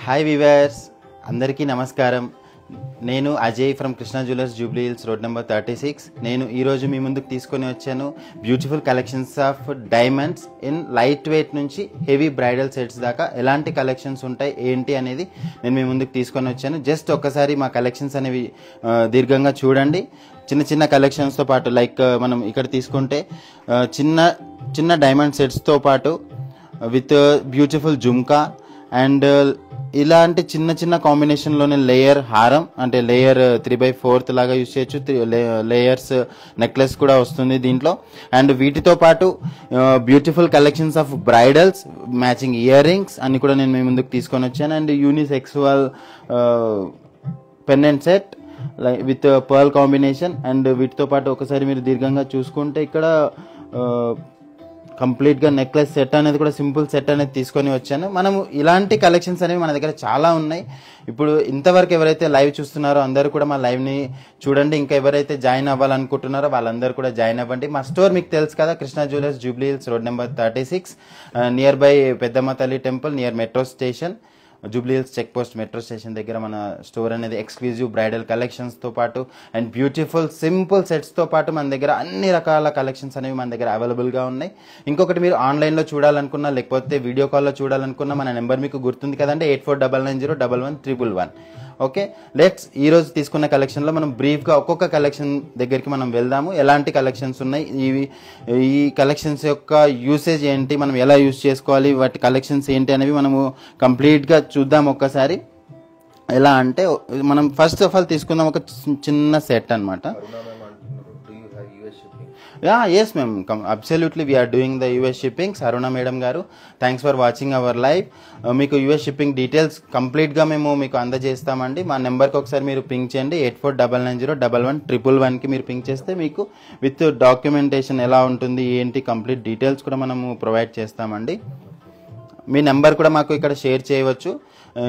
Hi weavers, అందరికీ నమస్కారం. నేను Ajay from Krishna jewellers, Jubilee hills, road number 36. నేను ఈరోజు మీ ముందుకు తీసుకొని వచ్చాను beautiful collections of diamonds in light weight నుంచి హెవీ బ్రైడల్ సెట్స్ దాకా ఎలాంటి కలెక్షన్స్ ఉంటాయి ఏంటి అనేది నేను మీ ముందుకు తీసుకొని వచ్చాను. జస్ట్ ఒక్కసారి మా కలెక్షన్స్ అనేవి దీర్ఘంగా చూడండి. చిన్న చిన్న కలెక్షన్స్తో పాటు లైక్ మనం ఇక్కడ తీసుకుంటే చిన్న చిన్న డైమండ్ సెట్స్తో పాటు విత్ బ్యూటిఫుల్ జుమ్కా అండ్ ఇలాంటి చిన్న చిన్న కాంబినేషన్లోనే లేయర్ హారం, అంటే లేయర్ 3/4 లాగా యూజ్ చేయొచ్చు. లేయర్స్ నెక్లెస్ కూడా వస్తుంది దీంట్లో. అండ్ వీటితో పాటు beautiful collections of bridals, matching ear rings అన్ని కూడా నేను మీ ముందుకు తీసుకొని వచ్చాను. And unisexual pendant set with pearl combination. And వీటితో పాటు ఒకసారి మీరు దీర్ఘంగా చూసుకుంటే ఇక్కడ కంప్లీట్గా నెక్లెస్ సెట్ అనేది కూడా సింపుల్ సెట్ అనేది తీసుకొని వచ్చాను. మనము ఇలాంటి కలెక్షన్స్ అనేవి మన దగ్గర చాలా ఉన్నాయి. ఇప్పుడు ఇంతవరకు ఎవరైతే లైవ్ చూస్తున్నారో అందరూ కూడా మా లైవ్ని చూడండి. ఇంకా ఎవరైతే జాయిన్ అవ్వాలనుకుంటున్నారో వాళ్ళందరూ కూడా జాయిన్ అవ్వండి. మా స్టోర్ మీకు తెలుసు కదా, Krishna jewellers, Jubilee hills, road number 36, near by Peddamma తల్లి temple, near metro station, Jubilee Hills check post metro station దగ్గర మన స్టోర్ అనేది. ఎక్స్క్లూజివ్ బ్రైడల్ కలెక్షన్స్తో పాటు అండ్ బ్యూటిఫుల్ సింపుల్ సెట్స్తో పాటు మన దగ్గర అన్ని రకాల కలెక్షన్స్ అనేవి మన దగ్గర అవైలబుల్గా ఉన్నాయి. ఇంకొకటి, మీరు ఆన్లైన్లో చూడాలనుకున్నా లేకపోతే వీడియో కాల్లో చూడాలనుకున్నా మన నెంబర్ మీకు గుర్తుంది కదండి, 8499011111. ఓకే, లెట్స్ ఈరోజు తీసుకున్న కలెక్షన్లో మనం బ్రీఫ్గా ఒక్కొక్క కలెక్షన్ దగ్గరికి మనం వెళ్దాము. ఎలాంటి కలెక్షన్స్ ఉన్నాయి, ఈ కలెక్షన్స్ యొక్క యూసేజ్ ఏంటి, మనం ఎలా యూజ్ చేసుకోవాలి, వాటి కలెక్షన్స్ ఏంటి అనేవి మనము కంప్లీట్గా చూద్దాం ఒక్కసారి. ఎలా అంటే మనం ఫస్ట్ ఆఫ్ ఆల్ తీసుకుందాం ఒక చిన్న సెట్ అనమాట. Yes ma'am, absolutely we are doing the US shipping. Aruna madam garu, thanks for watching our live. మీకు US shipping డీటెయిల్స్ కంప్లీట్గా మేము మీకు అందజేస్తామండి. మా నెంబర్కి ఒకసారి మీరు పింక్ చేయండి, 8499011111కి మీరు పింక్ చేస్తే మీకు విత్ డాక్యుమెంటేషన్ ఎలా ఉంటుంది ఏంటి కంప్లీట్ డీటెయిల్స్ కూడా మనము ప్రొవైడ్ చేస్తామండి. మీ నెంబర్ కూడా మాకు ఇక్కడ షేర్ చేయవచ్చు.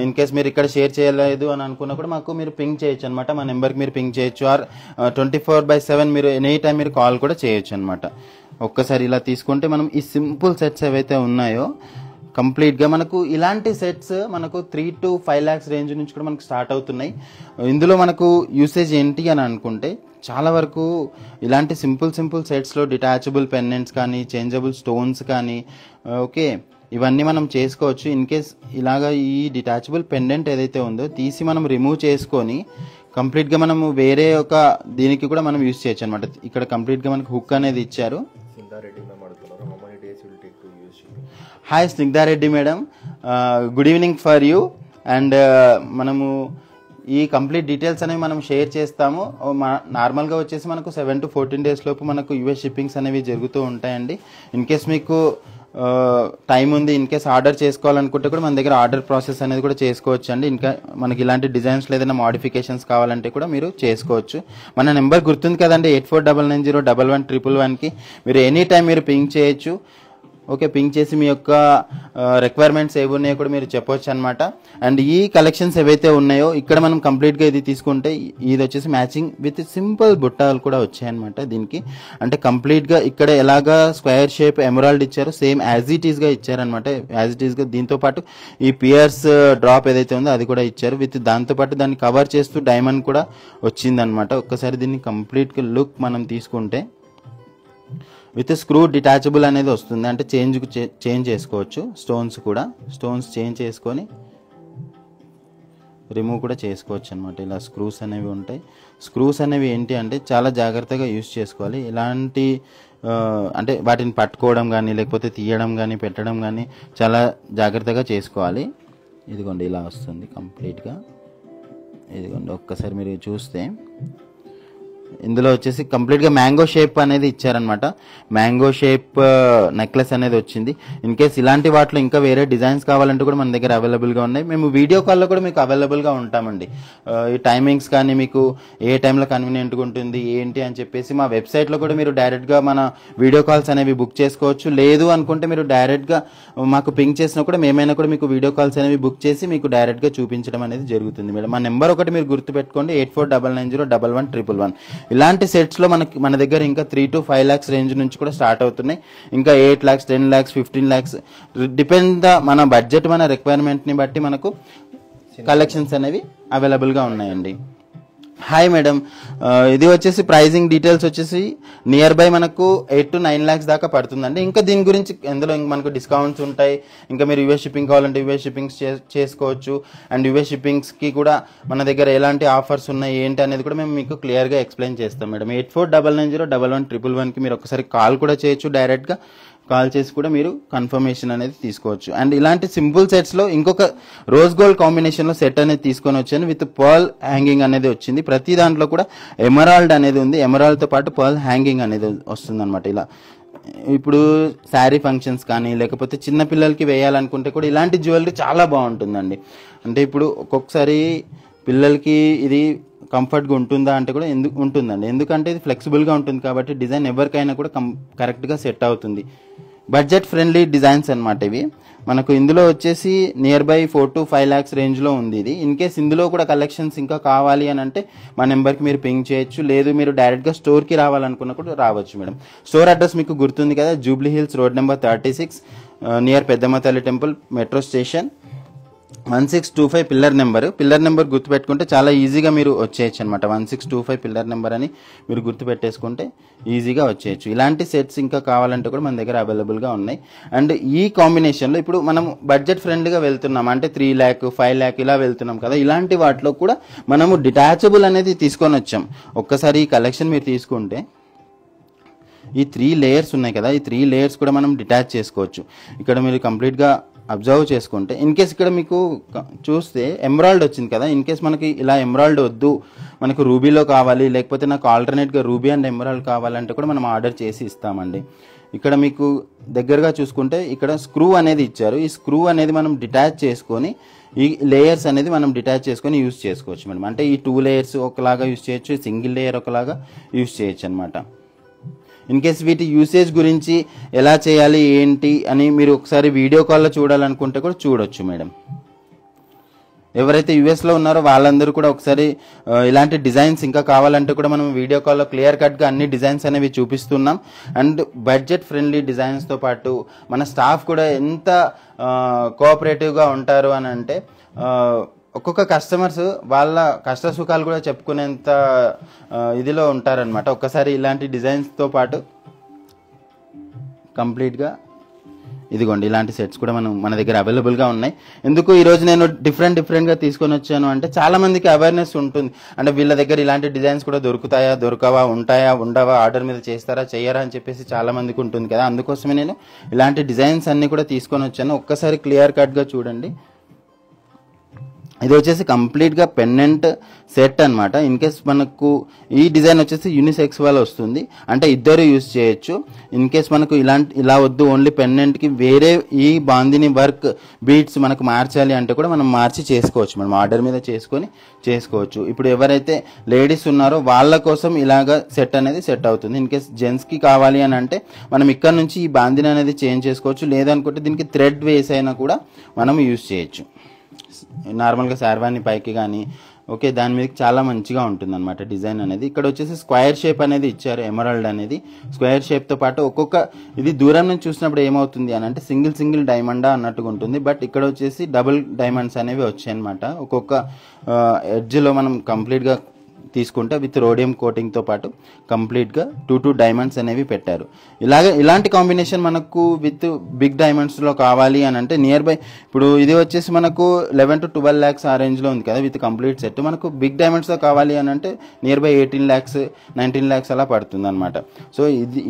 ఇన్ కేస్ మీరు ఇక్కడ షేర్ చేయలేదు అని అనుకున్నా కూడా మాకు మీరు పింక్ చేయొచ్చు అనమాట. మా నెంబర్కి మీరు పింక్ చేయొచ్చు. ఆర్ 24/7 మీరు ఎనీ టైం మీరు కాల్ కూడా చేయొచ్చు అనమాట. ఒక్కసారి ఇలా తీసుకుంటే మనం ఈ సింపుల్ సెట్స్ ఏవైతే ఉన్నాయో కంప్లీట్గా మనకు ఇలాంటి సెట్స్ మనకు 3 to 5 lakhs రేంజ్ నుంచి కూడా మనకు స్టార్ట్ అవుతున్నాయి. ఇందులో మనకు యూసేజ్ ఏంటి అని అనుకుంటే చాలా వరకు ఇలాంటి సింపుల్ సెట్స్లో డిటాచబుల్ పెండెంట్స్ కానీ, చేంజబుల్ స్టోన్స్ కానీ, ఓకే, ఇవన్నీ మనం చేసుకోవచ్చు. ఇన్ కేస్ ఇలాగా ఈ డిటాచబుల్ పెండెంట్ ఏదైతే ఉందో తీసి మనం రిమూవ్ చేసుకొని కంప్లీట్గా మనము వేరే ఒక దీనికి కూడా మనం యూజ్ చేయొచ్చు అనమాట. ఇక్కడ కంప్లీట్గా మనకు హుక్ అనేది ఇచ్చారు. Hi Snigdha Reddy madam, good evening for you. And మనము ఈ కంప్లీట్ డీటెయిల్స్ అనేవి మనం షేర్ చేస్తాము. నార్మల్గా వచ్చేసి మనకు 7 to 14 days లోపు మనకు యూఎస్ షిప్పింగ్స్ అనేవి జరుగుతూ ఉంటాయండి. ఇన్ కేస్ మీకు టైం ఉంది, ఇన్ కేస్ ఆర్డర్ చేసుకోవాలనుకుంటే కూడా మన దగ్గర ఆర్డర్ ప్రాసెస్ అనేది కూడా చేసుకోవచ్చు అండి. ఇంకా మనకి ఇలాంటి డిజైన్స్లో ఏదైనా మోడిఫికేషన్స్ కావాలంటే కూడా మీరు చేసుకోవచ్చు. మన నెంబర్ గుర్తుంది కదండి, 8499011111కి మీరు ఎనీ టైం మీరు పింక్ చేయొచ్చు. ఓకే, పింక్ చేసి మీ యొక్క రిక్వైర్మెంట్స్ ఏవి ఉన్నాయో కూడా మీరు చెప్పవచ్చు అనమాట. అండ్ ఈ కలెక్షన్స్ ఏవైతే ఉన్నాయో ఇక్కడ మనం కంప్లీట్గా ఇది తీసుకుంటే ఇది వచ్చేసి మ్యాచింగ్ విత్ సింపుల్ బుట్టాలు కూడా వచ్చాయన్నమాట దీనికి. అంటే కంప్లీట్గా ఇక్కడ ఎలాగా స్క్వేర్ షేప్ ఎమరాల్డ్ ఇచ్చారో సేమ్ యాజ్ ఇట్ ఈస్గా ఇచ్చారనమాట. యాజ్ ఇట్ ఈస్గా దీంతోపాటు ఈ పియర్స్ డ్రాప్ ఏదైతే ఉందో అది కూడా ఇచ్చారు. విత్ దాంతోపాటు దాన్ని కవర్ చేస్తూ డైమండ్ కూడా వచ్చిందనమాట. ఒక్కసారి దీన్ని కంప్లీట్గా లుక్ మనం తీసుకుంటే విత్ స్క్రూ డిటాచబుల్ అనేది వస్తుంది. అంటే చేంజ్ చేసుకోవచ్చు. స్టోన్స్ చేంజ్ చేసుకొని రిమూవ్ కూడా చేసుకోవచ్చు అనమాట. ఇలా స్క్రూస్ అనేవి ఉంటాయి. స్క్రూస్ అనేవి ఏంటి అంటే చాలా జాగ్రత్తగా యూజ్ చేసుకోవాలి. ఇలాంటి అంటే వాటిని పట్టుకోవడం కానీ లేకపోతే తీయడం కానీ పెట్టడం కానీ చాలా జాగ్రత్తగా చేసుకోవాలి. ఇదిగోండి ఇలా వస్తుంది కంప్లీట్గా. ఇదిగోండి ఒక్కసారి మీరు చూస్తే ఇందులో వచ్చేసి కంప్లీట్గా మ్యాంగో షేప్ అనేది ఇచ్చారనమాట. మ్యాంగో షేప్ నెక్లెస్ అనేది వచ్చింది. ఇన్ కేస్ ఇలాంటి వాటిలో ఇంకా వేరే డిజైన్స్ కావాలంటే కూడా మన దగ్గర అవైలబుల్గా ఉన్నాయి. మేము వీడియో కాల్లో కూడా మీకు అవైలబుల్గా ఉంటామండి. ఈ టైమింగ్స్ కానీ మీకు ఏ టైంలో కన్వీనియంట్గా ఉంటుంది ఏంటి అని చెప్పేసి మా వెబ్సైట్లో కూడా మీరు డైరెక్ట్గా మన వీడియో కాల్స్ అనేవి బుక్ చేసుకోవచ్చు. లేదు అనుకుంటే మీరు డైరెక్ట్గా మాకు పింక్ చేసినా కూడా మేమైనా కూడా మీకు వీడియో కాల్స్ అనేవి బుక్ చేసి మీకు డైరెక్ట్గా చూపించడం అనేది జరుగుతుంది మేడం. మా నెంబర్ ఒకటి మీరు గుర్తుపెట్టుకోండి, 8499011111. ఇలాంటి సెట్స్లో మన దగ్గర ఇంకా 3 to 5 lakhs రేంజ్ నుంచి కూడా స్టార్ట్ అవుతున్నాయి. ఇంకా 8 lakhs, 10 lakhs, 15 lakhs డిపెండ్ మన బడ్జెట్, మన రిక్వైర్మెంట్ని బట్టి మనకు కలెక్షన్స్ అనేవి అవైలబుల్గా ఉన్నాయండి. హాయ్ మేడం, ఇది వచ్చేసి ప్రైజింగ్ డీటెయిల్స్ వచ్చేసి నియర్ బై మనకు 8 to 9 lakhs దాకా పడుతుందండి. ఇంకా దీని గురించి ఎందులో మనకు డిస్కౌంట్స్ ఉంటాయి. ఇంకా మీరు యూఎస్ షిప్పింగ్ కావాలంటే యూఎస్ షిప్పింగ్స్ చేసుకోవచ్చు. అండ్ యూఎస్ షిప్పింగ్స్కి కూడా మన దగ్గర ఎలాంటి ఆఫర్స్ ఉన్నాయి ఏంటి అనేది కూడా మేము మీకు క్లియర్గా ఎక్స్ప్లెయిన్ చేస్తాం మేడం. 8499011111కి మీరు ఒకసారి కాల్ కూడా చేయొచ్చు. డైరెక్ట్గా కాల్ చేసి కూడా మీరు కన్ఫర్మేషన్ అనేది తీసుకోవచ్చు. అండ్ ఇలాంటి సింపుల్ సెట్స్లో ఇంకొక రోజ్ గోల్డ్ కాంబినేషన్లో సెట్ అనేది తీసుకొని వచ్చాను. విత్ పర్ల్ హ్యాంగింగ్ అనేది వచ్చింది. ప్రతి దాంట్లో కూడా ఎమరాల్డ్ అనేది ఉంది. ఎమరాల్డ్తో పాటు పర్ల్ హ్యాంగింగ్ అనేది వస్తుంది అనమాట. ఇలా ఇప్పుడు శారీ ఫంక్షన్స్ కానీ లేకపోతే చిన్నపిల్లలకి వేయాలనుకుంటే కూడా ఇలాంటి జ్యువెలరీ చాలా బాగుంటుందండి. అంటే ఇప్పుడు ఒక్కొక్కసారి పిల్లలకి ఇది కంఫర్ట్గా ఉంటుందా అంటే కూడా ఉంటుందండి. ఎందుకంటే ఇది ఫ్లెక్సిబుల్గా ఉంటుంది కాబట్టి డిజైన్ ఎవరికైనా కూడా కరెక్ట్గా సెట్ అవుతుంది. బడ్జెట్ ఫ్రెండ్లీ డిజైన్స్ అనమాట ఇవి. మనకు ఇందులో వచ్చేసి నియర్ బై 4 to 5 lakhs రేంజ్లో ఉంది ఇది. ఇన్ కేస్ ఇందులో కూడా కలెక్షన్స్ ఇంకా కావాలి అని అంటే మా నెంబర్కి మీరు పింగ్ చేయొచ్చు. లేదు మీరు డైరెక్ట్గా స్టోర్కి రావాలనుకున్నా కూడా రావచ్చు మేడం. స్టోర్ అడ్రస్ మీకు గుర్తుంది కదా, Jubilee hills road number 36 near Peddamma తల్లి temple metro station 1625 pillar number గుర్తుపెట్టుకుంటే చాలా ఈజీగా మీరు వచ్చేయచ్చు అనమాట. 1625 పిల్లర్ నెంబర్ అని మీరు గుర్తుపెట్టేసుకుంటే ఈజీగా వచ్చేయచ్చు. ఇలాంటి సెట్స్ ఇంకా కావాలంటే కూడా మన దగ్గర అవైలబుల్గా ఉన్నాయి. అండ్ ఈ కాంబినేషన్లో ఇప్పుడు మనం బడ్జెట్ ఫ్రెండ్లీగా వెళ్తున్నాం అంటే 3 lakh 5 lakh ఇలా వెళ్తున్నాం కదా, ఇలాంటి వాటిలో కూడా మనము డిటాచబుల్ అనేది తీసుకొని వచ్చాం. ఒక్కసారి ఈ కలెక్షన్ మీరు తీసుకుంటే ఈ 3 layers ఉన్నాయి కదా, ఈ 3 layers కూడా మనం డిటాచ్ చేసుకోవచ్చు. ఇక్కడ మీరు కంప్లీట్గా అబ్జర్వ్ చేసుకుంటే ఇన్ కేస్ ఇక్కడ మీకు చూస్తే ఎమరాల్డ్ వచ్చింది కదా, ఇన్ కేస్ మనకి ఇలా ఎమరాల్డ్ వద్దు మనకు రూబీలో కావాలి లేకపోతే నాకు ఆల్టర్నేట్గా రూబీ అండ్ ఎమరాల్డ్ కావాలంటే కూడా మనం ఆర్డర్ చేసి ఇస్తామండి. ఇక్కడ మీకు దగ్గరగా చూసుకుంటే ఇక్కడ స్క్రూ అనేది ఇచ్చారు. ఈ స్క్రూ అనేది మనం డిటాచ్ చేసుకొని ఈ లేయర్స్ అనేది మనం డిటాచ్ చేసుకొని యూజ్ చేసుకోవచ్చు మేడం. అంటే ఈ 2 layers ఒకలాగా యూజ్ చేయొచ్చు, సింగిల్ లేయర్ ఒకలాగా యూజ్ చేయొచ్చు అనమాట. ఇన్ కేస్ వీటి యూసేజ్ గురించి ఎలా చేయాలి ఏంటి అని మీరు ఒకసారి వీడియో కాల్లో చూడాలనుకుంటే కూడా చూడొచ్చు మేడం. ఎవరైతే యూఎస్లో ఉన్నారో వాళ్ళందరూ కూడా ఒకసారి ఇలాంటి డిజైన్స్ ఇంకా కావాలంటే కూడా మనం వీడియో కాల్లో క్లియర్ కట్గా అన్ని డిజైన్స్ అనేవి చూపిస్తున్నాం. అండ్ బడ్జెట్ ఫ్రెండ్లీ డిజైన్స్తో పాటు మన స్టాఫ్ కూడా ఎంత కోఆపరేటివ్గా ఉంటారు అని అంటే ఒక్కొక్క కస్టమర్స్ వాళ్ళ కష్ట సుఖాలు కూడా చెప్పుకునేంత ఇదిలో ఉంటారనమాట. ఒక్కసారి ఇలాంటి డిజైన్స్తో పాటు కంప్లీట్గా ఇదిగోండి ఇలాంటి సెట్స్ కూడా మన దగ్గర అవైలబుల్గా ఉన్నాయి. ఎందుకు ఈరోజు నేను డిఫరెంట్గా తీసుకొని వచ్చాను అంటే చాలా మందికి అవేర్నెస్ ఉంటుంది. అంటే వీళ్ళ దగ్గర ఇలాంటి డిజైన్స్ కూడా దొరుకుతాయా దొరకవా, ఉంటాయా ఉండవా, ఆర్డర్ మీద చేస్తారా చెయ్యరా అని చెప్పేసి చాలా మందికి ఉంటుంది కదా. అందుకోసమే నేను ఇలాంటి డిజైన్స్ అన్నీ కూడా తీసుకొని వచ్చాను. ఒక్కసారి క్లియర్ కట్గా చూడండి. ఇది వచ్చేసి కంప్లీట్గా పెండెంట్ సెట్ అనమాట. ఇన్ కేస్ మనకు ఈ డిజైన్ వచ్చేసి యూనిసెక్స్ వల్ల వస్తుంది, అంటే ఇద్దరు యూజ్ చేయొచ్చు. ఇన్ కేస్ మనకు ఇలా వద్దు ఓన్లీ పెండెంట్కి వేరే ఈ బాందిని వర్క్ బీట్స్ మనకు మార్చాలి అంటే కూడా మనం మార్చి చేసుకోవచ్చు. మనం ఆర్డర్ మీద చేసుకోవచ్చు. ఇప్పుడు ఎవరైతే లేడీస్ ఉన్నారో వాళ్ళ కోసం ఇలాగ సెట్ అనేది సెట్ అవుతుంది. ఇన్ కేస్ జెంట్స్కి కావాలి అని అంటే మనం ఇక్కడ నుంచి ఈ బాందిని అనేది చేంజ్ చేసుకోవచ్చు. లేదనుకుంటే దీనికి థ్రెడ్ వేస్ అయినా కూడా మనం యూజ్ చేయొచ్చు. నార్మల్గా శార్వాణి పైకి కానీ ఓకే దాని మీద చాలా మంచిగా ఉంటుంది అనమాట డిజైన్ అనేది. ఇక్కడ వచ్చేసి స్క్వేర్ షేప్ అనేది ఇచ్చారు. ఎమరాల్డ్ అనేది స్క్వేర్ షేప్తో పాటు ఒక్కొక్క ఇది దూరం నుంచి చూసినప్పుడు ఏమవుతుంది అని అంటే సింగిల్ డైమండా అన్నట్టుగా ఉంటుంది. బట్ ఇక్కడ వచ్చేసి డబుల్ డైమండ్స్ అనేవి వచ్చాయి అనమాట. ఒక్కొక్క ఎడ్జ్లో మనం కంప్లీట్గా తీసుకుంటే విత్ రోడియం కోటింగ్తో పాటు కంప్లీట్గా 2 డైమండ్స్ అనేవి పెట్టారు. ఇలాంటి కాంబినేషన్ మనకు విత్ బిగ్ డైమండ్స్లో కావాలి అని అంటే నియర్ బై ఇప్పుడు ఇది వచ్చేసి మనకు 11 to 12 lakhs ఆ రేంజ్లో ఉంది కదా విత్ కంప్లీట్ సెట్. మనకు బిగ్ డైమండ్స్లో కావాలి అని అంటే నియర్ బై 18 lakhs 19 lakhs అలా పడుతుంది అనమాట. సో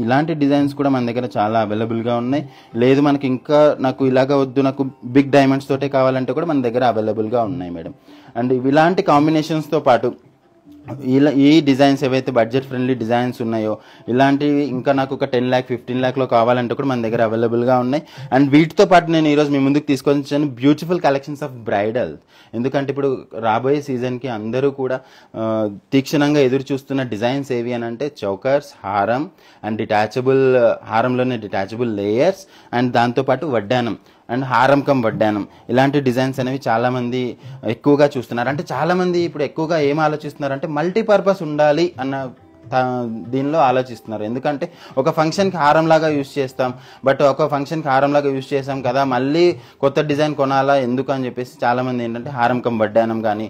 ఇలాంటి డిజైన్స్ కూడా మన దగ్గర చాలా అవైలబుల్గా ఉన్నాయి. లేదు మనకి ఇంకా నాకు ఇలాగ వద్దు నాకు బిగ్ డైమండ్స్ తోటే కావాలంటే కూడా మన దగ్గర అవైలబుల్గా ఉన్నాయి మేడం. అండ్ ఇలాంటి కాంబినేషన్స్తో పాటు ఈ డిజైన్స్ ఏవైతే బడ్జెట్ ఫ్రెండ్లీ డిజైన్స్ ఉన్నాయో ఇలాంటివి ఇంకా నాకు ఒక 10 lakh 15 lakhలో కావాలంటే కూడా మన దగ్గర అవైలబుల్గా ఉన్నాయి. అండ్ వీటితో పాటు నేను ఈరోజు మీ ముందుకు తీసుకొని వచ్చాను బ్యూటిఫుల్ కలెక్షన్స్ ఆఫ్ బ్రైడల్. ఎందుకంటే ఇప్పుడు రాబోయే సీజన్కి అందరూ కూడా తీక్షణంగా ఎదురు చూస్తున్న డిజైన్స్ ఏవి అని అంటే చౌకర్స్, హారం అండ్ హారంలోనే డిటాచబుల్ లేయర్స్ అండ్ దాంతోపాటు వడ్డానం అండ్ హారం కమ్ వడ్డానం ఇలాంటి డిజైన్స్ అనేవి చాలామంది ఎక్కువగా చూస్తున్నారు. అంటే చాలామంది ఇప్పుడు ఎక్కువగా ఏం ఆలోచిస్తున్నారు అంటే మల్టీపర్పస్ ఉండాలి అన్న దీనిలో ఆలోచిస్తున్నారు. ఎందుకంటే ఒక ఫంక్షన్కి హారంలాగా యూజ్ చేస్తాం, బట్ ఒక ఫంక్షన్కి హారంలాగా యూజ్ చేసాం కదా, మళ్ళీ కొత్త డిజైన్ కొనాలా ఎందుకు అని చెప్పేసి చాలామంది ఏంటంటే హారం కమ్ వడ్డానం కానీ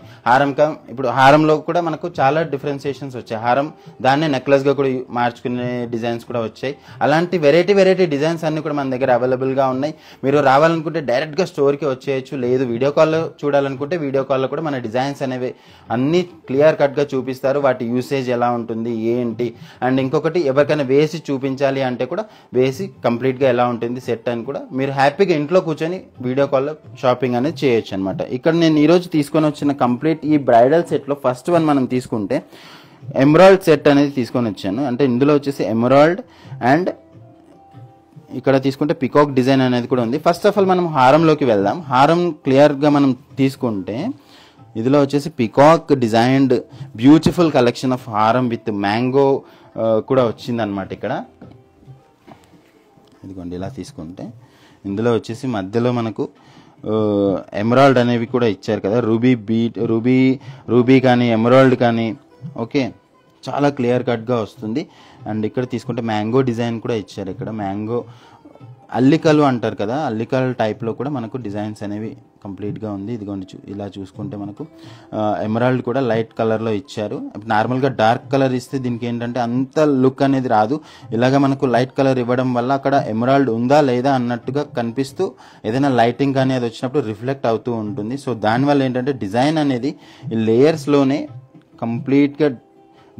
ఇప్పుడు హారంలో కూడా మనకు చాలా డిఫరెన్సియేషన్స్ వచ్చాయి. హారం దాన్నే నెక్లెస్గా కూడా మార్చుకునే డిజైన్స్ కూడా వచ్చాయి. అలాంటి వెరైటీ డిజైన్స్ అన్ని కూడా మన దగ్గర అవైలబుల్గా ఉన్నాయి. మీరు రావాలనుకుంటే డైరెక్ట్గా స్టోర్కి వచ్చేయచ్చు, లేదు వీడియో కాల్లో చూడాలనుకుంటే వీడియో కాల్లో కూడా మన డిజైన్స్ అనేవి అన్నీ క్లియర్ కట్గా చూపిస్తారు. వాటి యూసేజ్ ఎలా ఉంటుంది ఏంటి, అండ్ ఇంకొకటి ఎవరికైనా వేసి చూపించాలి అంటే కూడా వేసి కంప్లీట్గా ఎలా ఉంటుంది సెట్ అని కూడా మీరు హ్యాపీగా ఇంట్లో కూర్చొని వీడియో కాల్లో షాపింగ్ అనేది చేయొచ్చు అనమాట. ఇక్కడ నేను ఈరోజు తీసుకొని వచ్చిన కంప్లీట్ ఈ బ్రైడల్ సెట్లో ఫస్ట్ వన్ మనం తీసుకుంటే ఎమరాల్డ్ సెట్ అనేది తీసుకొని వచ్చాను. అంటే ఇందులో వచ్చేసి ఎమరాల్డ్ అండ్ ఇక్కడ తీసుకుంటే పికాక్ డిజైన్ అనేది కూడా ఉంది. ఫస్ట్ ఆఫ్ ఆల్ మనం హారంలోకి వెళ్దాం. హారం క్లియర్గా మనం తీసుకుంటే ఇందులో వచ్చేసి peacock designed beautiful collection of హారం విత్ మ్యాంగో కూడా వచ్చిందనమాట. ఇక్కడ ఇదిగోండి ఇలా తీసుకుంటే ఇందులో వచ్చేసి మధ్యలో మనకు ఎమరాల్డ్ అనేవి కూడా ఇచ్చారు కదా, రూబీ కానీ ఎమరాల్డ్ కానీ. ఓకే, చాలా క్లియర్ కట్గా వస్తుంది. అండ్ ఇక్కడ తీసుకుంటే మ్యాంగో డిజైన్ కూడా ఇచ్చారు. ఇక్కడ మ్యాంగో అల్లికలు అంటారు కదా, అల్లికల టైప్లో కూడా మనకు డిజైన్స్ అనేవి కంప్లీట్గా ఉంది. ఇదిగోండి ఇలా చూసుకుంటే మనకు ఎమరాల్డ్ కూడా లైట్ కలర్లో ఇచ్చారు. నార్మల్గా డార్క్ కలర్ ఇస్తే దీనికి ఏంటంటే అంత లుక్ అనేది రాదు. ఇలాగ మనకు లైట్ కలర్ ఇవ్వడం వల్ల అక్కడ ఎమరాల్డ్ ఉందా లేదా అన్నట్టుగా కనిపిస్తూ ఏదైనా లైటింగ్ కానీ అది వచ్చినప్పుడు రిఫ్లెక్ట్ అవుతూ ఉంటుంది. సో దానివల్ల ఏంటంటే డిజైన్ అనేది ఈ లేయర్స్లోనే కంప్లీట్గా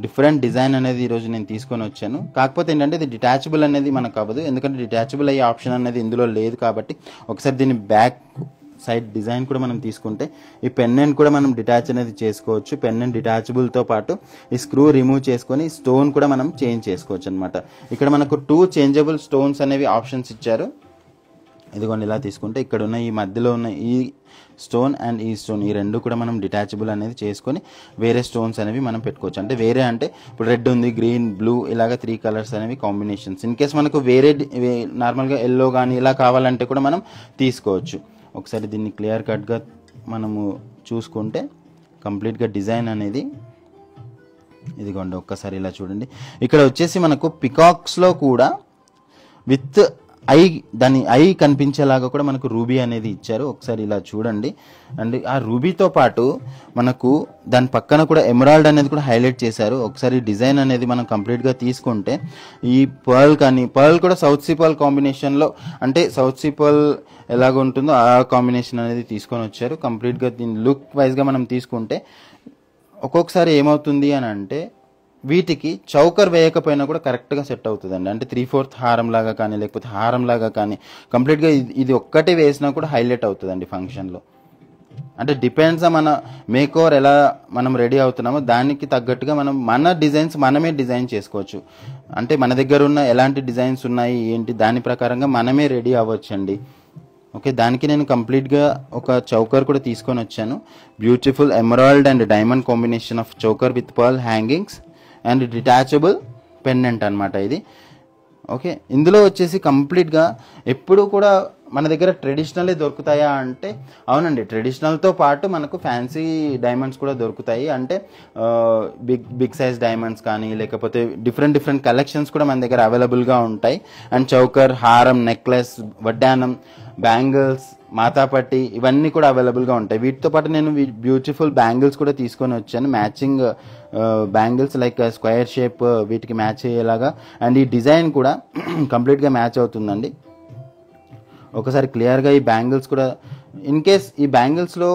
డిఫరెంట్ డిజైన్ అనేది ఈరోజు నేను తీసుకొని వచ్చాను. కాకపోతే ఏంటంటే ఇది డిటాచబుల్ అనేది మనకు అవ్వదు, ఎందుకంటే డిటాచబుల్ అయ్యే ఆప్షన్ అనేది ఇందులో లేదు. కాబట్టి ఒకసారి దీని బ్యాక్ సైడ్ డిజైన్ కూడా మనం తీసుకుంటే ఈ పెన్నెంట్ కూడా మనం డిటాచ్ అనేది చేసుకోవచ్చు. పెన్నెంట్ డిటాచబుల్తో పాటు ఈ స్క్రూ రిమూవ్ చేసుకొని స్టోన్ కూడా మనం చేంజ్ చేసుకోవచ్చు అనమాట. ఇక్కడ మనకు 2 చేంజబుల్ స్టోన్స్ అనేవి ఆప్షన్స్ ఇచ్చారు. ఇదిగోండి ఇలా తీసుకుంటే ఇక్కడ ఉన్న ఈ మధ్యలో ఉన్న ఈ స్టోన్ అండ్ ఈ స్టోన్ ఈ రెండు కూడా మనం డిటాచబుల్ అనేది చేసుకొని వేరే స్టోన్స్ అనేవి మనం పెట్టుకోవచ్చు. అంటే వేరే అంటే ఇప్పుడు రెడ్ ఉంది, గ్రీన్, బ్లూ ఇలాగ 3 కలర్స్ అనేవి కాంబినేషన్స్. ఇన్ కేస్ మనకు వేరే నార్మల్గా ఎల్లో కానీ ఇలా కావాలంటే కూడా మనం తీసుకోవచ్చు. ఒకసారి దీన్ని క్లియర్ కట్గా మనము చూసుకుంటే కంప్లీట్గా డిజైన్ అనేది ఇదిగోండి ఒక్కసారి ఇలా చూడండి. ఇక్కడ వచ్చేసి మనకు పికాక్స్లో కూడా విత్ దాని ఐ కనిపించేలాగా కూడా మనకు రూబీ అనేది ఇచ్చారు. ఒకసారి ఇలా చూడండి. అండ్ ఆ రూబీతో పాటు మనకు దాని పక్కన కూడా ఎమరాల్డ్ అనేది కూడా హైలైట్ చేశారు. ఒకసారి డిజైన్ అనేది మనం కంప్లీట్గా తీసుకుంటే ఈ పర్ల్ కూడా సౌత్ సీ పర్ల్ కాంబినేషన్లో, అంటే సౌత్ సీ పర్ల్ ఎలాగ ఉంటుందో ఆ కాంబినేషన్ అనేది తీసుకొని వచ్చారు. కంప్లీట్గా దీని లుక్ వైజ్గా మనం తీసుకుంటే ఒక్కొక్కసారి ఏమవుతుంది అని అంటే వీటికి చౌకర్ వేయకపోయినా కూడా కరెక్ట్గా సెట్ అవుతుందండి. అంటే 3/4 హారం లాగా కానీ లేకపోతే హారం లాగా కానీ కంప్లీట్గా ఇది ఒక్కటే వేసినా కూడా హైలైట్ అవుతుందండి ఫంక్షన్లో. అంటే డిపెండ్స్ మన మేక్ ఓవర్ ఎలా మనం రెడీ అవుతున్నామో దానికి తగ్గట్టుగా మనం మన డిజైన్స్ మనమే డిజైన్ చేసుకోవచ్చు. అంటే మన దగ్గర ఉన్న ఎలాంటి డిజైన్స్ ఉన్నాయి ఏంటి దాని ప్రకారంగా మనమే రెడీ అవ్వచ్చండి. ఓకే, దానికి నేను కంప్లీట్గా ఒక చౌకర్ కూడా తీసుకొని వచ్చాను. Beautiful emerald and diamond combination of choker with pearl hangings and detachable pendant అనమాట ఇది. ఓకే, ఇందులో వచ్చేసి కంప్లీట్గా ఎప్పుడు కూడా మన దగ్గర ట్రెడిషనలే దొరుకుతాయా అంటే అవునండి, ట్రెడిషనల్తో పాటు మనకు ఫ్యాన్సీ డైమండ్స్ కూడా దొరుకుతాయి. అంటే బిగ్ సైజ్ డైమండ్స్ కానీ లేకపోతే డిఫరెంట్ కలెక్షన్స్ కూడా మన దగ్గర అవైలబుల్గా ఉంటాయి. అండ్ చౌకర్, హారం, నెక్లెస్, వడ్డానం, బ్యాంగిల్స్, మాతాపట్టి ఇవన్నీ కూడా అవైలబుల్గా ఉంటాయి. వీటితో పాటు నేను బ్యూటిఫుల్ బ్యాంగిల్స్ కూడా తీసుకొని వచ్చాను. Matching bangles like square shape వీటికి మ్యాచ్ అయ్యేలాగా. అండ్ ఈ డిజైన్ కూడా కంప్లీట్గా మ్యాచ్ అవుతుందండి. ఒకసారి క్లియర్గా ఈ బ్యాంగిల్స్ కూడా ఇన్ కేస్ ఈ బ్యాంగిల్స్లో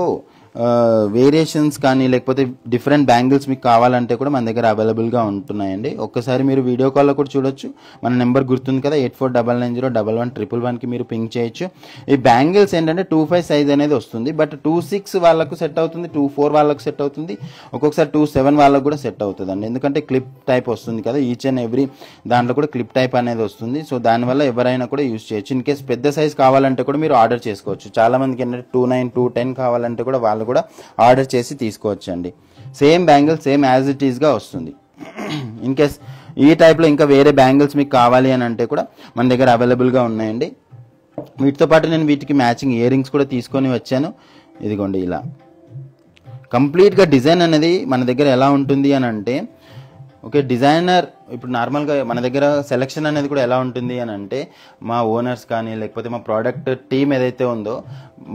వేరియేషన్స్ కానీ లేకపోతే డిఫరెంట్ బ్యాంగిల్స్ మీకు కావాలంటే కూడా మన దగ్గర అవైలబుల్గా ఉంటున్నాయండి. ఒక్కసారి మీరు వీడియో కాల్లో కూడా చూడొచ్చు. మన నెంబర్ గుర్తుంది కదా, 8499011111కి మీరు పింక్ చేయొచ్చు. ఈ బ్యాంగిల్స్ ఏంటంటే 2.5 సైజ్ అనేది వస్తుంది. బట్ 2.6 వాళ్ళకు సెట్ అవుతుంది, 2.4 వాళ్ళకు సెట్ అవుతుంది, ఒక్కొక్కసారి 2.7 వాళ్ళకు కూడా సెట్ అవుతుంది అండి. ఎందుకంటే క్లిప్ టైప్ వస్తుంది కదా, ఈచ్ అండ్ ఎవ్రీ దాంట్లో కూడా క్లిప్ టైప్ అనేది వస్తుంది. సో దానివల్ల ఎవరైనా కూడా యూజ్ చేయొచ్చు. ఇన్ కేస్ పెద్ద సైజ్ కావాలంటే కూడా మీరు ఆర్డర్ చేసుకోవచ్చు. చాలా మందికి ఏంటంటే 2.9, 2.10 కావాలంటే కూడా వాళ్ళు కూడా ఆర్డర్ చేసి తీసుకోవచ్చు అండి. Same bangles same as it ఈస్గా వస్తుంది. ఇన్ కేస్ ఈ టైప్లో ఇంకా వేరే బ్యాంగిల్స్ మీకు కావాలి అని అంటే కూడా మన దగ్గర అవైలబుల్గా ఉన్నాయండి. వీటితో పాటు నేను వీటికి మ్యాచింగ్ ఇయర్ రింగ్స్ కూడా తీసుకొని వచ్చాను. ఇదిగోండి ఇలా కంప్లీట్గా డిజైన్ అనేది మన దగ్గర ఎలా ఉంటుంది అని అంటే ఓకే, డిజైనర్ ఇప్పుడు నార్మల్గా మన దగ్గర సెలెక్షన్ అనేది కూడా ఎలా ఉంటుంది అని అంటే, మా ఓనర్స్ కానీ లేకపోతే మా ప్రోడక్ట్ టీమ్ ఏదైతే ఉందో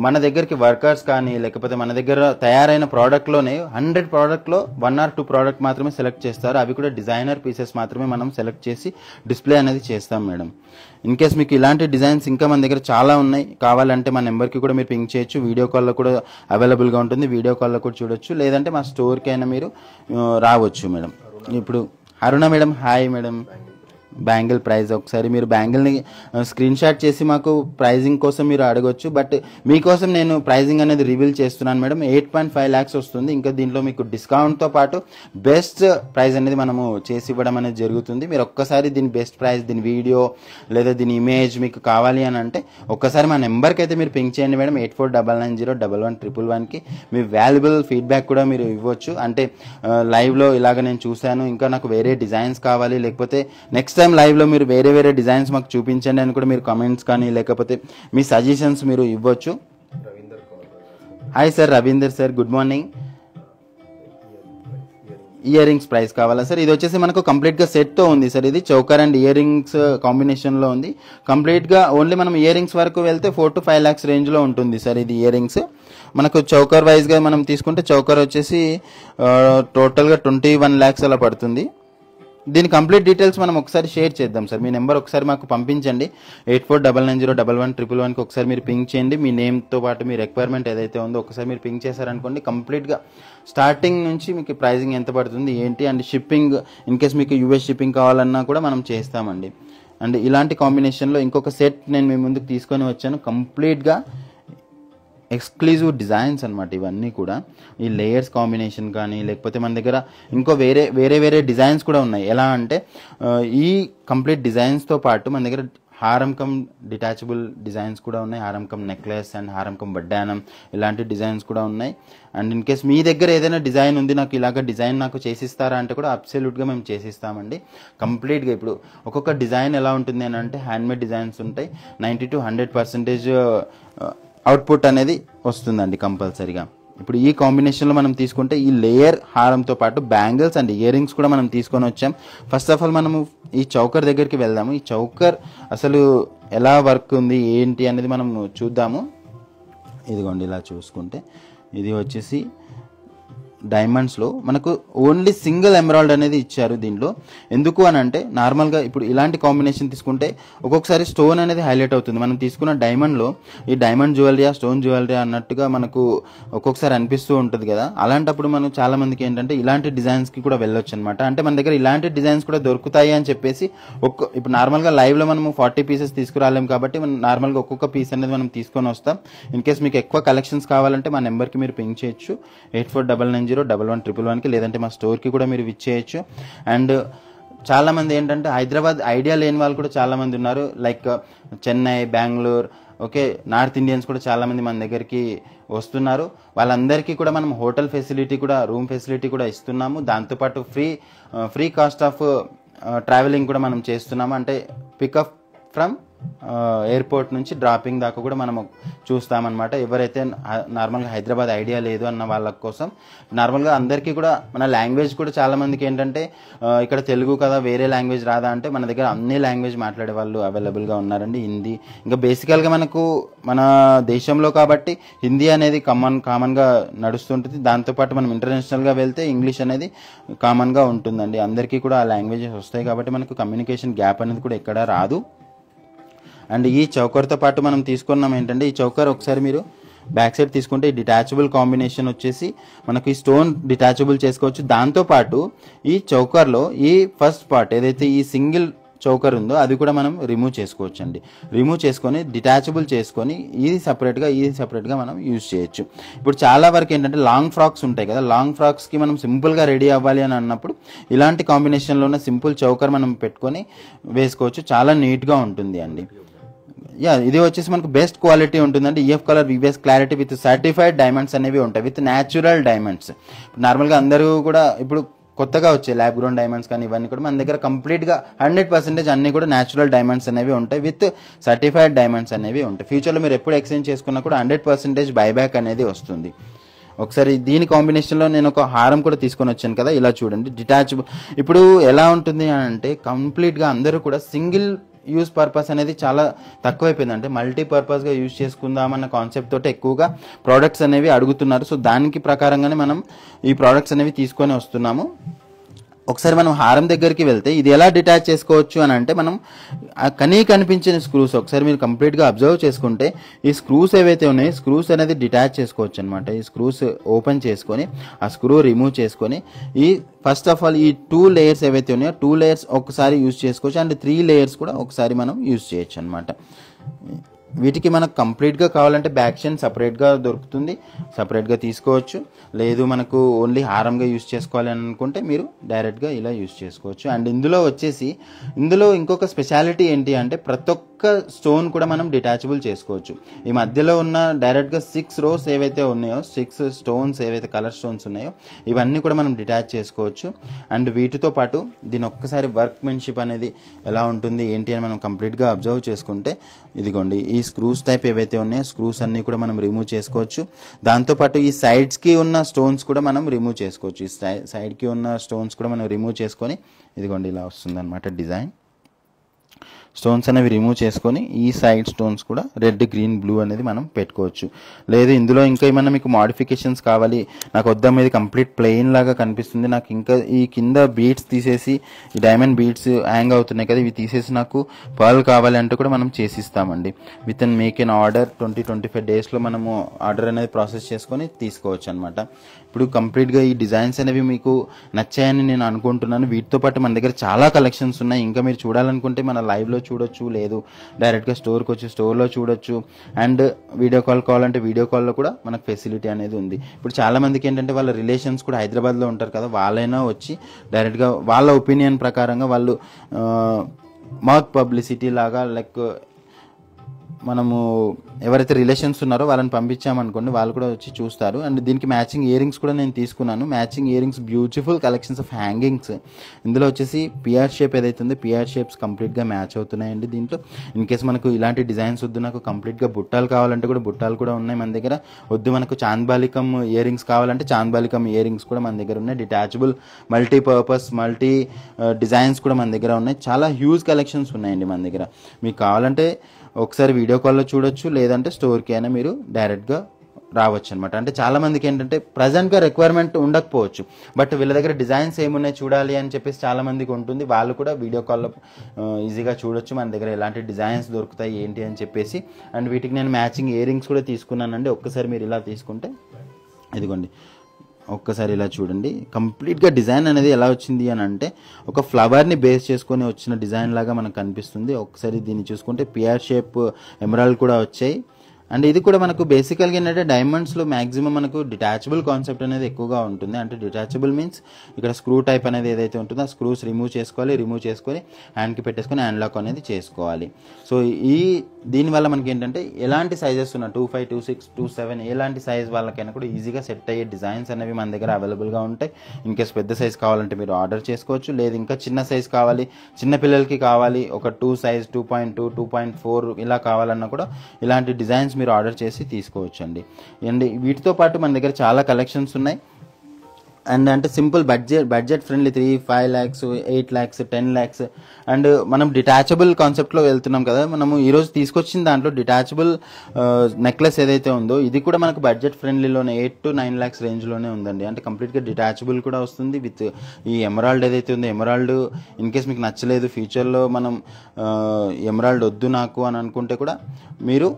మన దగ్గరికి వర్కర్స్ కానీ లేకపోతే మన దగ్గర తయారైన ప్రోడక్ట్లోనే 100 ప్రోడక్ట్లో 1 or 2 ప్రోడక్ట్ మాత్రమే సెలెక్ట్ చేస్తారు. అవి కూడా డిజైనర్ పీసెస్ మాత్రమే మనం సెలెక్ట్ చేసి డిస్ప్లే అనేది చేస్తాం మేడం. ఇన్ కేస్ మీకు ఇలాంటి డిజైన్స్ ఇంకా మన దగ్గర చాలా ఉన్నాయి, కావాలంటే మా నెంబర్కి కూడా మీరు పింక్ చేయొచ్చు. వీడియో కాల్లో కూడా అవైలబుల్గా ఉంటుంది, వీడియో కాల్లో కూడా చూడొచ్చు. లేదంటే మా స్టోర్కి అయినా మీరు రావచ్చు మేడం. ఇప్పుడు Aruna madam, hi madam. Bangle price ఒకసారి మీరు బ్యాంగిల్ని స్క్రీన్ షాట్ చేసి మాకు ప్రైజింగ్ కోసం మీరు అడగొచ్చు. బట్ మీకోసం నేను ప్రైజింగ్ అనేది రివీల్ చేస్తున్నాను మేడం. 8.5 lakhs వస్తుంది. ఇంకా దీంట్లో మీకు డిస్కౌంట్తో పాటు బెస్ట్ ప్రైస్ అనేది మనము చేసి ఇవ్వడం అనేది జరుగుతుంది. మీరు ఒక్కసారి దీని బెస్ట్ ప్రైస్, దీని వీడియో లేదా దీని ఇమేజ్ మీకు కావాలి అని అంటే ఒక్కసారి మా నెంబర్కి అయితే మీరు పింక్ చేయండి మేడం. 8499011111కి మీ వాల్యుబుల్ ఫీడ్బ్యాక్ కూడా మీరు ఇవ్వచ్చు. అంటే లైవ్లో ఇలాగ నేను చూశాను, ఇంకా నాకు వేరే డిజైన్స్ కావాలి, లేకపోతే నెక్స్ట్ టైం లైవ్లో మీరు వేరే వేరే డిజైన్స్ మాకు చూపించండి అని కూడా మీరు కామెంట్స్ కానీ లేకపోతే మీ సజెషన్స్ మీరు ఇవ్వచ్చు. Hi sir, Ravinder sir, good morning. Ear rings price కావాలా సార్? ఇది వచ్చేసి మనకు కంప్లీట్గా సెట్తో ఉంది సార్. ఇది చౌకర్ అండ్ ఇయర్ రింగ్స్ కాంబినేషన్లో ఉంది. కంప్లీట్గా ఓన్లీ మనం ఇయర్ రింగ్స్ వరకు వెళ్తే 4 to 5 lakhs రేంజ్లో ఉంటుంది సార్ ఇది ఇయర్ రింగ్స్. మనకు చౌకర్ వైజ్గా మనం తీసుకుంటే చౌకర్ వచ్చేసి టోటల్గా 21 lakhs అలా పడుతుంది. దీని కంప్లీట్ డీటెయిల్స్ మనం ఒకసారి షేర్ చేద్దాం సార్. మీ నెంబర్ ఒకసారి మాకు పంపించండి. 8499011111కి ఒకసారి మీరు పింక్ చేయండి. మీ నేమ్తో పాటు మీ రిక్వైర్మెంట్ ఏదైతే ఉందో ఒకసారి మీరు పింక్ చేశారనుకోండి, కంప్లీట్గా స్టార్టింగ్ నుంచి మీకు ప్రైజింగ్ ఎంత పడుతుంది ఏంటి అండ్ షిప్పింగ్, ఇన్ కేస్ మీకు యూఎస్ షిప్పింగ్ కావాలన్నా కూడా మనం చేస్తామండి. అండ్ ఇలాంటి కాంబినేషన్లో ఇంకొక సెట్ నేను మీ ముందుకు తీసుకొని వచ్చాను. కంప్లీట్గా ఎక్స్క్లూజివ్ డిజైన్స్ అనమాట ఇవన్నీ కూడా. ఈ లేయర్స్ కాంబినేషన్ కానీ లేకపోతే మన దగ్గర ఇంకో వేరే డిజైన్స్ కూడా ఉన్నాయి. ఎలా అంటే ఈ కంప్లీట్ డిజైన్స్తో పాటు మన దగ్గర హారం కమ్ డిటాచబుల్ డిజైన్స్ కూడా ఉన్నాయి. హారం కమ్ నెక్లెస్ అండ్ హారం కమ్ వడ్డానం ఇలాంటి డిజైన్స్ కూడా ఉన్నాయి. అండ్ ఇన్ కేస్ మీ దగ్గర ఏదైనా డిజైన్ ఉంది, నాకు ఇలాగ డిజైన్ నాకు చేసిస్తారా అంటే కూడా అబ్సల్యూట్గా మేము చేసిస్తామండి. కంప్లీట్గా ఇప్పుడు ఒక్కొక్క డిజైన్ ఎలా ఉంటుంది అని అంటే హ్యాండ్మేడ్ డిజైన్స్ ఉంటాయి. 90 to 100% అవుట్పుట్ అనేది వస్తుందండి కంపల్సరీగా. ఇప్పుడు ఈ కాంబినేషన్లో మనం తీసుకుంటే ఈ లేయర్ హారంతో పాటు బ్యాంగిల్స్ అండ్ ఇయర్ రింగ్స్ కూడా మనం తీసుకొని వచ్చాం. ఫస్ట్ ఆఫ్ ఆల్ మనము ఈ చౌకర్ దగ్గరికి వెళ్దాము. ఈ చౌకర్ అసలు ఎలా వర్క్ ఉంది ఏంటి అనేది మనం చూద్దాము. ఇదిగోండి, ఇలా చూసుకుంటే ఇది వచ్చేసి డైమండ్స్లో మనకు ఓన్లీ సింగిల్ ఎమరాల్డ్ అనేది ఇచ్చారు దీంట్లో. ఎందుకు అని అంటే నార్మల్గా ఇప్పుడు ఇలాంటి కాంబినేషన్ తీసుకుంటే ఒక్కొక్కసారి స్టోన్ అనేది హైలైట్ అవుతుంది. మనం తీసుకున్న డైమండ్లో ఈ డైమండ్ జ్యువెలరీ స్టోన్ జ్యువెలరీ అన్నట్టుగా మనకు ఒక్కొక్కసారి అనిపిస్తూ ఉంటుంది కదా. అలాంటప్పుడు మనం చాలా మందికి ఏంటంటే ఇలాంటి డిజైన్స్కి కూడా వెళ్ళొచ్చు అనమాట. అంటే మన దగ్గర ఇలాంటి డిజైన్స్ కూడా దొరుకుతాయి అని చెప్పేసి ఇప్పుడు నార్మల్గా లైవ్లో మనము 40 pieces తీసుకురాలేము కాబట్టి మనం నార్మల్గా ఒక్కొక్క పీస్ అనేది మనం తీసుకొని వస్తాం. ఇన్ కేస్ మీకు ఎక్కువ కలెక్షన్స్ కావాలంటే మా నెంబర్కి మీరు పింక్ చేయొచ్చు. 8499011111కి, లేదంటే మా స్టోర్కి కూడా మీరు విచ్చేయచ్చు. అండ్ చాలా మంది ఏంటంటే హైదరాబాద్ ఐడియా లేని వాళ్ళు కూడా చాలా మంది ఉన్నారు. Like Chennai, Bengaluru, okay, north Indians కూడా చాలా మంది మన దగ్గరికి వస్తున్నారు. వాళ్ళందరికీ కూడా మనం హోటల్ ఫెసిలిటీ కూడా, రూమ్ ఫెసిలిటీ కూడా ఇస్తున్నాము. దాంతోపాటు ఫ్రీ కాస్ట్ ఆఫ్ ట్రావెలింగ్ కూడా మనం చేస్తున్నాము. అంటే పికప్ ఫ్రమ్ ఎయిర్పోర్ట్ నుంచి డ్రాపింగ్ దాకా కూడా మనం చూస్తామన్నమాట. ఎవరైతే నార్మల్గా హైదరాబాద్ ఐడియా లేదు అన్న వాళ్ళ కోసం నార్మల్గా అందరికీ కూడా మన లాంగ్వేజ్ కూడా చాలా మందికి ఏంటంటే ఇక్కడ తెలుగు కదా, వేరే లాంగ్వేజ్ రాదా అంటే మన దగ్గర అన్ని లాంగ్వేజ్ మాట్లాడే వాళ్ళు అవైలబుల్గా ఉన్నారండి. హిందీ, ఇంకా బేసికల్గా మనకు మన దేశంలో కాబట్టి హిందీ అనేది కామన్గా నడుస్తుంటుంది. దాంతోపాటు మనం ఇంటర్నేషనల్గా వెళ్తే ఇంగ్లీష్ అనేది కామన్గా ఉంటుందండి. అందరికీ కూడా ఆ లాంగ్వేజెస్ వస్తాయి కాబట్టి మనకు కమ్యూనికేషన్ గ్యాప్ అనేది కూడా ఎక్కడా రాదు. అండ్ ఈ చౌకర్తో పాటు మనం తీసుకున్నాం ఏంటంటే ఈ చౌకర్ ఒకసారి మీరు బ్యాక్ సైడ్ తీసుకుంటే ఈ డిటాచబుల్ కాంబినేషన్ వచ్చేసి మనకు ఈ స్టోన్ డిటాచబుల్ చేసుకోవచ్చు. దాంతోపాటు ఈ చౌకర్లో ఈ ఫస్ట్ పార్ట్ ఏదైతే ఈ సింగిల్ చౌకర్ ఉందో అది కూడా మనం రిమూవ్ చేసుకోవచ్చు అండి. రిమూవ్ చేసుకొని డిటాచబుల్ చేసుకొని ఇది సపరేట్గా మనం యూజ్ చేయొచ్చు. ఇప్పుడు చాలా వరకు ఏంటంటే లాంగ్ ఫ్రాక్స్ ఉంటాయి కదా, లాంగ్ ఫ్రాక్స్కి మనం సింపుల్గా రెడీ అవ్వాలి అని అన్నప్పుడు ఇలాంటి కాంబినేషన్లో ఉన్న సింపుల్ చౌకర్ మనం పెట్టుకొని వేసుకోవచ్చు. చాలా నీట్గా ఉంటుంది అండి. ఇది వచ్చేసి మనకు బెస్ట్ క్వాలిటీ ఉంటుందండి. EF colour VVS clarity with certified diamonds అనేవి ఉంటాయి, విత్ న్యాచురల్ డైమండ్స్. నార్మల్గా అందరూ కూడా ఇప్పుడు కొత్తగా వచ్చే ల్యాబ్ గ్రోన్ డైమండ్స్ కానీ ఇవన్నీ కూడా మన దగ్గర కంప్లీట్గా 100% అన్ని కూడా న్యాచురల్ డైమండ్స్ అనేవి ఉంటాయి, విత్ సర్టిఫైడ్ డైమండ్స్ అనేవి ఉంటాయి. ఫ్యూచర్లో మీరు ఎప్పుడు ఎక్స్చేంజ్ చేసుకున్నా కూడా 100% బైబ్యాక్ అనేది వస్తుంది. ఒకసారి దీని కాంబినేషన్లో నేను ఒక హారం కూడా తీసుకొని వచ్చాను కదా, ఇలా చూడండి డిటాచబుల్. ఇప్పుడు ఎలా ఉంటుంది అని అంటే కంప్లీట్గా అందరూ కూడా సింగిల్ యూజ్ పర్పస్ అనేది చాలా తక్కువైపోయింది. అంటే మల్టీపర్పస్గా యూజ్ చేసుకుందామన్న కాన్సెప్ట్ తోటి ఎక్కువగా ప్రోడక్ట్స్ అనేవి అడుగుతున్నారు. సో దానికి ప్రకారంగానే మనం ఈ ప్రోడక్ట్స్ అనేవి తీసుకొని వస్తున్నాము. ఒకసారి మనం హారం దగ్గరికి వెళ్తే ఇది ఎలా డిటాచ్ చేసుకోవచ్చు అని అంటే, మనం కనిపించిన స్క్రూస్ ఒకసారి మీరు కంప్లీట్గా అబ్జర్వ్ చేసుకుంటే ఈ స్క్రూస్ ఏవైతే ఉన్నాయో స్క్రూస్ అనేది డిటాచ్ చేసుకోవచ్చు అనమాట. ఈ స్క్రూస్ ఓపెన్ చేసుకొని ఆ స్క్రూ రిమూవ్ చేసుకొని ఈ ఫస్ట్ ఆఫ్ ఆల్ ఈ 2 లేయర్స్ ఏవైతే ఉన్నాయో 2 లేయర్స్ ఒకసారి యూజ్ చేసుకోవచ్చు, అండ్ 3 లేయర్స్ కూడా ఒకసారి మనం యూజ్ చేయొచ్చు అనమాట. వీటికి మనకు కంప్లీట్గా కావాలంటే బ్యాక్ చైన్ సపరేట్గా దొరుకుతుంది, సపరేట్గా తీసుకోవచ్చు. లేదు మనకు ఓన్లీ హారంగా యూజ్ చేసుకోవాలి అని అనుకుంటే మీరు డైరెక్ట్గా ఇలా యూజ్ చేసుకోవచ్చు. అండ్ ఇందులో ఇంకొక స్పెషాలిటీ ఏంటి అంటే ప్రతి ఒక్క స్టోన్ కూడా మనం డిటాచబుల్ చేసుకోవచ్చు. ఈ మధ్యలో ఉన్న డైరెక్ట్గా 6 రోస్ ఏవైతే ఉన్నాయో 6 స్టోన్స్ ఏవైతే కలర్ స్టోన్స్ ఉన్నాయో ఇవన్నీ కూడా మనం డిటాచ్ చేసుకోవచ్చు. అండ్ వీటితో పాటు దీని ఒక్కసారి వర్క్మెన్షిప్ అనేది ఎలా ఉంటుంది ఏంటి అని మనం కంప్లీట్గా అబ్జర్వ్ చేసుకుంటే ఇదిగోండి ఈ స్క్రూస్ టైప్ ఏవైతే ఉన్నాయో స్క్రూస్ అన్నీ కూడా మనం రిమూవ్ చేసుకోవచ్చు. దాంతోపాటు ఈ సైడ్స్కి ఉన్న స్టోన్స్ కూడా మనం రిమూవ్ చేసుకోవచ్చు. ఈ సైడ్కి ఉన్న స్టోన్స్ కూడా మనం రిమూవ్ చేసుకొని ఇదిగోండి ఇలా వస్తుంది అనమాట డిజైన్. స్టోన్స్ అనేవి రిమూవ్ చేసుకొని ఈ సైడ్ స్టోన్స్ కూడా రెడ్, గ్రీన్, బ్లూ అనేది మనం పెట్టుకోవచ్చు. లేదు ఇందులో ఇంకా ఏమైనా మీకు మోడిఫికేషన్స్ కావాలి, నాకు వద్దాం ఇది కంప్లీట్ ప్లెయిన్ లాగా కనిపిస్తుంది, నాకు ఇంకా ఈ కింద బీడ్స్ తీసేసి ఈ డైమండ్ బీడ్స్ హ్యాంగ్ అవుతున్నాయి కదా ఇవి తీసేసి నాకు పర్ల్ కావాలి అంటే కూడా మనం చేసిస్తామండి. With in make an order 20-25 డేస్లో మనము ఆర్డర్ అనేది ప్రాసెస్ చేసుకొని తీసుకోవచ్చు అనమాట. ఇప్పుడు కంప్లీట్గా ఈ డిజైన్స్ అనేవి మీకు నచ్చాయని నేను అనుకుంటున్నాను. వీటితో పాటు మన దగ్గర చాలా కలెక్షన్స్ ఉన్నాయి. ఇంకా మీరు చూడాలనుకుంటే మన లైవ్లో చూడొచ్చు, లేదు డైరెక్ట్గా స్టోర్కి వచ్చి స్టోర్లో చూడొచ్చు. అండ్ వీడియో కాల్ కావాలంటే వీడియో కాల్లో కూడా మనకు ఫెసిలిటీ అనేది ఉంది. ఇప్పుడు చాలా మందికి ఏంటంటే వాళ్ళ రిలేషన్స్ కూడా హైదరాబాద్లో ఉంటారు కదా, వాళ్ళైనా వచ్చి డైరెక్ట్గా వాళ్ళ ఒపీనియన్ ప్రకారంగా వాళ్ళు మౌత్ పబ్లిసిటీ లాగా లైక్ మనము ఎవరైతే రిలేషన్స్ ఉన్నారో వాళ్ళని పంపించామనుకోండి వాళ్ళు కూడా వచ్చి చూస్తారు. అండ్ దీనికి మ్యాచింగ్ ఇయర్ రింగ్స్ కూడా నేను తీసుకున్నాను. Matching ear rings beautiful collections of hangings. ఇందులో వచ్చేసి పిఆర్ షేప్ ఏదైతే ఉందో పిఆర్ షేప్స్ కంప్లీట్గా మ్యాచ్ అవుతున్నాయండి. దీంట్లో ఇన్ కేసు మనకు ఇలాంటి డిజైన్స్ వద్దు, నాకు కంప్లీట్గా బుట్టాలు కావాలంటే కూడా బుట్టాలు కూడా ఉన్నాయి మన దగ్గర. వద్దు మనకు చాంద్బాలికం ఇయర్ రింగ్స్ కావాలంటే చాంద్బాలికం ఇయర్ రింగ్స్ కూడా మన దగ్గర ఉన్నాయి. డిటాచబుల్ మల్టీపర్పస్ మల్టీ డిజైన్స్ కూడా మన దగ్గర ఉన్నాయి. చాలా హ్యూజ్ కలెక్షన్స్ ఉన్నాయండి మన దగ్గర. మీకు కావాలంటే ఒకసారి వీడియో కాల్లో చూడొచ్చు, లేదంటే స్టోర్కి అయినా మీరు డైరెక్ట్గా రావచ్చు అనమాట. అంటే చాలా మందికి ఏంటంటే ప్రజెంట్గా రిక్వైర్మెంట్ ఉండకపోవచ్చు, బట్ వీళ్ళ దగ్గర డిజైన్స్ ఏమున్నాయి చూడాలి అని చెప్పేసి చాలా మందికి ఉంటుంది. వాళ్ళు కూడా వీడియో కాల్లో ఈజీగా చూడొచ్చు మన దగ్గర ఎలాంటి డిజైన్స్ దొరుకుతాయి ఏంటి అని చెప్పేసి. అండ్ వీటికి నేను మ్యాచింగ్ ఇయర్ రింగ్స్ కూడా తీసుకున్నానండి. ఒక్కసారి మీరు ఇలా తీసుకుంటే ఇదిగోండి ఒక్కసారి ఇలా చూడండి కంప్లీట్గా డిజైన్ అనేది ఎలా వచ్చింది అని అంటే ఒక ఫ్లవర్ని బేస్ చేసుకొని వచ్చిన డిజైన్ లాగా మనకు కనిపిస్తుంది. ఒకసారి దీన్ని చూసుకుంటే పిఆర్ షేప్ ఎమరాల్డ్ కూడా వచ్చాయి. అండ్ ఇది కూడా మనకు బేసికల్గా ఏంటంటే డైమండ్స్లో మ్యాక్సిమం మనకు డిటాచబుల్ కాన్సెప్ట్ అనేది ఎక్కువగా ఉంటుంది. అంటే డిటాచబుల్ మీన్స్ ఇక్కడ స్క్రూ టైప్ అనేది ఏదైతే ఉంటుందో ఆ స్క్రూస్ రిమూవ్ చేసుకొని హ్యాండ్కి పెట్టేసుకొని హ్యాండ్ లాక్ అనేది చేసుకోవాలి. సో దీనివల్ల మనకి ఏంటంటే ఎలాంటి సైజెస్ ఉన్న 25, 26, 27 ఎలాంటి సైజ్ వాళ్ళకైనా కూడా ఈజీగా సెట్ అయ్యే డిజైన్స్ అనేవి మన దగ్గర అవైలబుల్గా ఉంటాయి. ఇన్కేస్ పెద్ద సైజ్ కావాలంటే మీరు ఆర్డర్ చేసుకోవచ్చు, లేదు ఇంకా చిన్న సైజ్ కావాలి, చిన్న పిల్లలకి కావాలి, ఒక 2 సైజ్ 2.2, 2.4 ఇలా కావాలన్నా కూడా ఇలాంటి డిజైన్స్ మీరు ఆర్డర్ చేసి తీసుకోవచ్చు అండి. అండ్ వీటితో పాటు మన దగ్గర చాలా కలెక్షన్స్ ఉన్నాయి. అండ్ అంటే simple budget friendly 3-5 lakhs, 8 lakhs, 10 lakhs. And మనం డిటాచబుల్ కాన్సెప్ట్లో వెళ్తున్నాం కదా, మనము ఈరోజు తీసుకొచ్చిన దాంట్లో డిటాచబుల్ నెక్లెస్ ఏదైతే ఉందో ఇది కూడా మనకు బడ్జెట్ ఫ్రెండ్లీలోనే 8-9 lakhs రేంజ్లోనే ఉందండి. అంటే కంప్లీట్గా డిటాచబుల్ కూడా వస్తుంది విత్ ఈ ఎమరాల్డ్ ఏదైతే ఉందో ఎమరాల్డ్ ఇన్ కేస్ మీకు నచ్చలేదు ఫ్యూచర్లో మనం ఎమరాల్డ్ వద్దు నాకు అని అనుకుంటే కూడా మీరు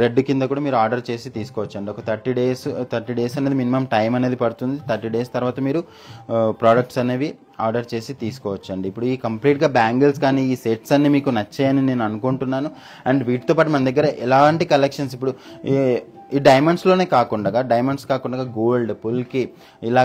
రెడ్ కింద కూడా మీరు ఆర్డర్ చేసి తీసుకోవచ్చు అండి. ఒక 30 days అనేది మినిమం టైం అనేది పడుతుంది. 30 days తర్వాత మీరు ప్రోడక్ట్స్ అనేవి ఆర్డర్ చేసి తీసుకోవచ్చు అండి. ఇప్పుడు ఈ కంప్లీట్గా బ్యాంగిల్స్ కానీ ఈ సెట్స్ అన్ని మీకు నచ్చాయని నేను అనుకుంటున్నాను. అండ్ వీటితో పాటు మన దగ్గర ఎలాంటి కలెక్షన్స్ ఇప్పుడు ఈ డైమండ్స్ కాకుండా గోల్డ్, పుల్కి ఇలా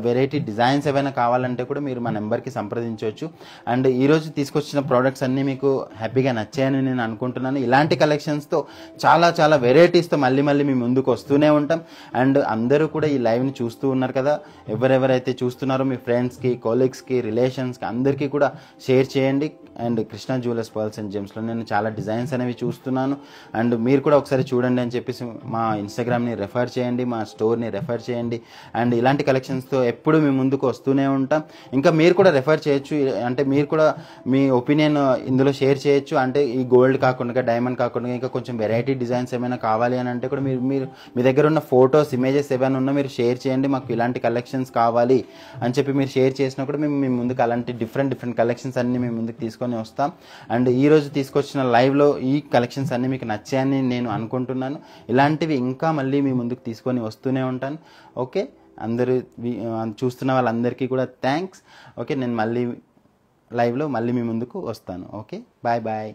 వెరైటీ డిజైన్స్ ఏవైనా కావాలంటే కూడా మీరు మా నెంబర్కి సంప్రదించవచ్చు. అండ్ ఈరోజు తీసుకొచ్చిన ప్రోడక్ట్స్ అన్నీ మీకు హ్యాపీగా నచ్చాయని నేను అనుకుంటున్నాను. ఇలాంటి కలెక్షన్స్తో చాలా వెరైటీస్తో మళ్ళీ మీ ముందుకు వస్తూనే ఉంటాం. అండ్ అందరూ కూడా ఈ లైవ్ని చూస్తూ ఉన్నారు కదా, ఎవరెవరైతే చూస్తున్నారో మీ ఫ్రెండ్స్కి, కొలీగ్స్కి, రిలేషన్స్కి అందరికీ కూడా షేర్ చేయండి. And Krishna jewellers pearls and జెమ్స్లో నేను చాలా డిజైన్స్ అనేవి చూస్తున్నాను. అండ్ మీరు కూడా ఒకసారి చూడండి అని చెప్పేసి మా మా ఇన్స్టాగ్రామ్ని రెఫర్ చేయండి, మా స్టోర్ని రెఫర్ చేయండి. అండ్ ఇలాంటి కలెక్షన్స్తో ఎప్పుడు మీ ముందుకు వస్తూనే ఉంటాం. ఇంకా మీరు కూడా రెఫర్ చేయొచ్చు, అంటే మీరు కూడా మీ ఒపీనియన్ ఇందులో షేర్ చేయొచ్చు. అంటే ఈ గోల్డ్ కాకుండా, డైమండ్ కాకుండా ఇంకా కొంచెం వెరైటీ డిజైన్స్ ఏమైనా కావాలి అని అంటే కూడా మీరు మీ దగ్గర ఉన్న ఫొటోస్, ఇమేజెస్ ఏమైనా ఉన్నా మీరు షేర్ చేయండి. మాకు ఇలాంటి కలెక్షన్స్ కావాలి అని చెప్పి మీరు షేర్ చేసినా కూడా మేము మీ ముందుకు అలాంటి డిఫరెంట్ కలెక్షన్స్ అన్ని మీ ముందుకు తీసుకొని వస్తాం. అండ్ ఈ రోజు తీసుకొచ్చిన లైవ్లో ఈ కలెక్షన్స్ అన్ని మీకు నచ్చాయని నేను అనుకుంటున్నాను. ఇలాంటివి ఇంకా మళ్ళీ మీ ముందుకు తీసుకొని వస్తూనే ఉంటాను. ఓకే, అందరూ చూస్తున్న వాళ్ళందరికీ కూడా థ్యాంక్స్. ఓకే, నేను మళ్ళీ లైవ్లో మళ్ళీ మీ ముందుకు వస్తాను. Okay, bye bye.